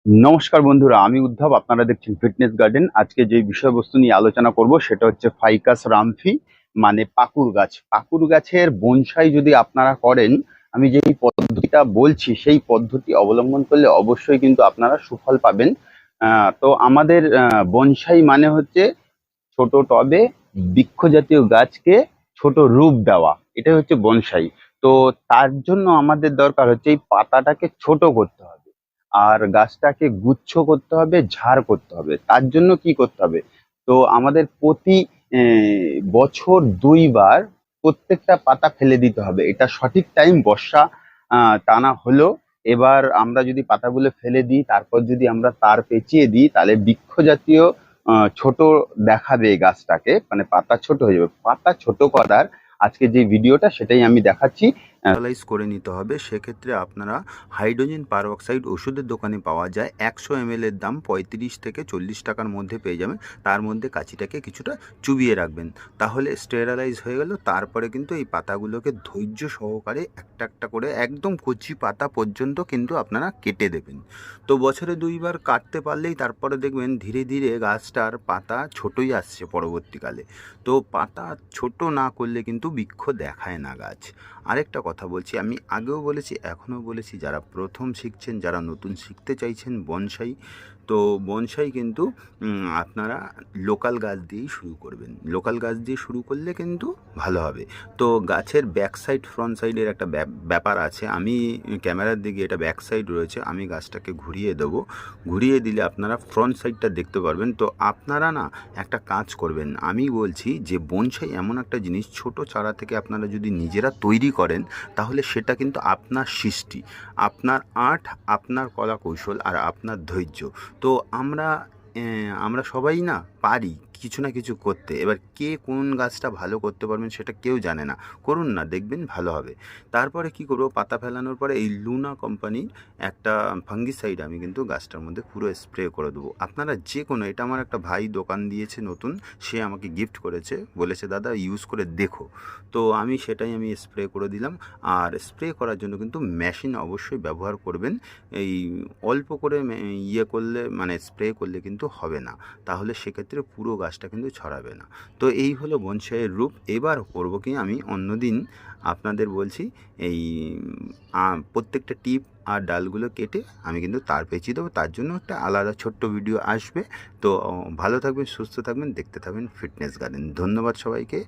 নমস্কার বন্ধুরা, আমি উদ্ধব। আপনারা দেখছেন ফিটনেস গার্ডেন। আজকে যে বিষয়বস্তু নিয়ে আলোচনা করব সেটা হচ্ছে ফাইকাস রামফি, মানে পাকুর গাছ। পাকুর গাছের বনসাই যদি আপনারা করেন, আমি যে পদ্ধতিটা বলছি সেই পদ্ধতি অবলম্বন করলে অবশ্যই কিন্তু আপনারা সুফল পাবেন। তো আমাদের বনসাই মানে হচ্ছে ছোট টবে বৃক্ষ জাতীয় গাছকে ছোট রূপ দেওয়া, এটাই হচ্ছে বনসাই। তো তার জন্য আমাদের দরকার হচ্ছে এই পাতাটাকে ছোট করতে হবে, আর গাছটাকে গুচ্ছ করতে হবে, ঝাড় করতে হবে। তার জন্য কি করতে হবে? তো আমাদের প্রতি বছর 2 বার প্রত্যেকটা পাতা ফেলে দিতে হবে। এটা সঠিক টাইম বর্ষা টানা হলো। এবার আমরা যদি পাতাগুলো ফেলে দিই, তারপর যদি আমরা তার পেঁচিয়ে দিই, তাহলে বৃক্ষ জাতীয় ছোট দেখাবে এই গাছটাকে, মানে পাতা ছোট হয়ে যাবে। পাতা ছোট করার আজকে যে ভিডিওটা সেটাই আমি দেখাচ্ছি। অ্যানালাইজ করে নিতে হবে। সেক্ষেত্রে আপনারা হাইড্রোজেন পারঅক্সাইড ওষুধের দোকানে পাওয়া যায়। 100 ml এর দাম 35 থেকে 40 টাকার মধ্যে পেয়ে যাবেন। তার মধ্যে কাঁচিটাকে কিছুটা চুবিয়ে রাখবেন, তাহলে স্টেরালাইজ হয়ে গেল। তারপরে কিন্তু এই পাতাগুলোকে ধৈর্য সহকারে একটা একটা করে একদম কচি পাতা পর্যন্ত কিন্তু আপনারা কেটে দেবেন। তো বছরে 2 বার কাটতে পারলেই তারপরে দেখবেন ধীরে ধীরে গাছটার পাতা ছোটই আসছে পরবর্তীকালে। তো পাতা ছোট না করলে কিন্তু বৃক্ষ দেখায় না গাছ। আরেকটা কথা বলছি, আমি আগেও বলেছি এখনও বলেছি, যারা প্রথম শিখছেন, যারা নতুন শিখতে চাইছেন বনসাই, তো বনসাই কিন্তু আপনারা লোকাল গাছ দিয়েই শুরু করবেন। লোকাল গাছ দিয়ে শুরু করলে কিন্তু ভালো হবে। তো গাছের ব্যাক সাইড ফ্রন্ট সাইডের একটা ব্যাপার আছে। আমি ক্যামেরার দিকে, এটা ব্যাক সাইড রয়েছে, আমি গাছটাকে ঘুরিয়ে দেবো। ঘুরিয়ে দিলে আপনারা ফ্রন্ট সাইডটা দেখতে পারবেন। তো আপনারা না একটা কাজ করবেন, আমি বলছি যে বনসাই এমন একটা জিনিস, ছোট চারা থেকে আপনারা যদি নিজেরা তৈরি করেন, তাহলে সেটা কিন্তু আপনার সৃষ্টি, আপনার আর্ট, আপনার কলা কৌশল আর আপনার ধৈর্য। তো আমরা সবাই না পারি কিছু না কিছু করতে। এবার কে কোন গাছটা ভালো করতে পারবেন সেটা কেউ জানে না। করুন না, দেখবেন ভালো হবে। তারপরে কি করব, পাতা ফেলানোর পরে এই লুনা কোম্পানির একটা ফাঙ্গিসাইড আমি কিন্তু গাছটার মধ্যে পুরো স্প্রে করে দেবো। আপনারা যে কোনো, এটা আমার একটা ভাই দোকান দিয়েছে নতুন, সে আমাকে গিফট করেছে, বলেছে দাদা ইউজ করে দেখো। তো সেটাই আমি স্প্রে করে দিলাম। আর স্প্রে করার জন্য কিন্তু মেশিন অবশ্যই ব্যবহার করবেন। এই অল্প করে করলে, মানে স্প্রে করলে কিন্তু হবে না, তাহলে সেক্ষেত্রে পুরো গাছটা কিন্তু ছড়াবে না। তো এই হলো বনসাইয়ের রূপ। এবার করবো কি, আমি অন্যদিন আপনাদের বলছি, এই প্রত্যেকটা টিপ আর ডালগুলো কেটে আমি কিন্তু তার পেঁচিয়ে দেবো। তার জন্য একটা আলাদা ছোট্ট ভিডিও আসবে। তো ভালো থাকবেন, সুস্থ থাকবেন, দেখতে থাকবেন ফিটনেস গার্ডেন। ধন্যবাদ সবাইকে।